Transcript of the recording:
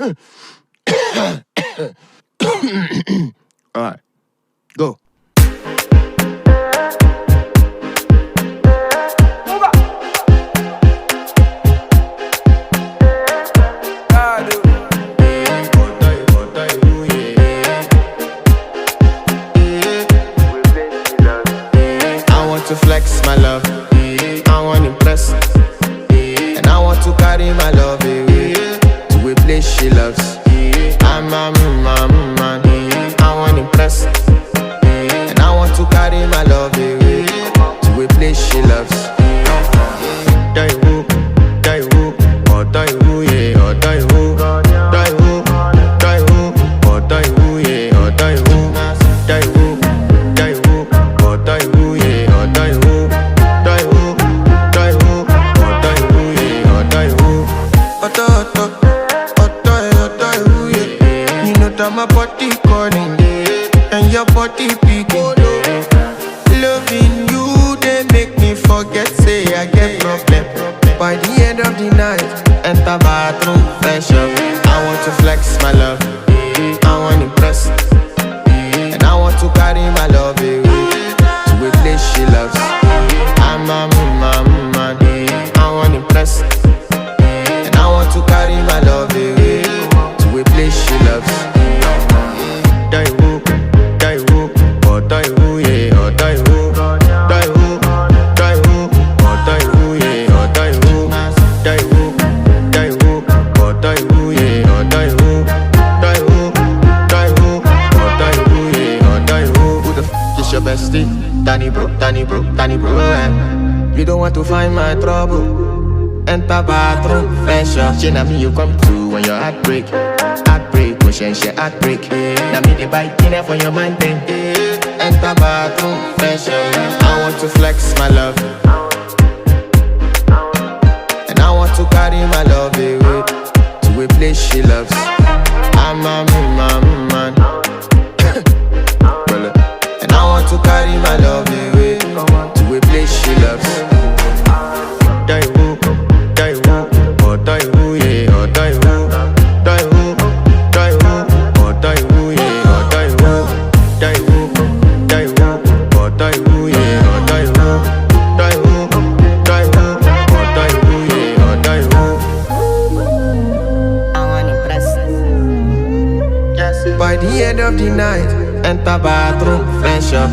Alright, go. I want to flex my love, I want to impress, and I want to carry my love away to a place she loves. I'm a man, I want to impress, and I want to carry my love away to a place she loves. Die who, or die who, yeah, or die who, die who, or die who, yeah, or die who, die who, or die who, yeah, or die who, die who, or die who, yeah, or die who. Die who, yeah. You know that my body calling, and your body picking. Loving you, they make me forget, say I get problem. By the end of the night, enter bathroom, fresh up. I want to flex my love, I want to impress, and I want to carry my love away to a place she loves. I'm a man, I want to impress, and I want to carry my love away to a place she loves. Die who, or die who, yeah, or die who, die who, or die who, yeah, or die who, die who, or die who, yeah, or die who, die who, or die who, yeah, or die who. Who the f is your bestie? Danny bro, You don't want to find my trouble. Enter bathroom, fresh up. She na me you come to when your heartbreak, motion she heartbreak. Na me the bike dinner for your man then. Enter bathroom, fresh up. I want to flex my love, and I want to carry my love away to a place she loves. I'm a man, and I want to carry my love away to a place she loves. Die who, or die who, yeah, or die who, die who, or die who, yeah, or die who, die who, or die who, yeah, or die who, die who, or die who, yeah, or die who. I want to impress. Yes. By the end of the night, enter bathroom, fresh up.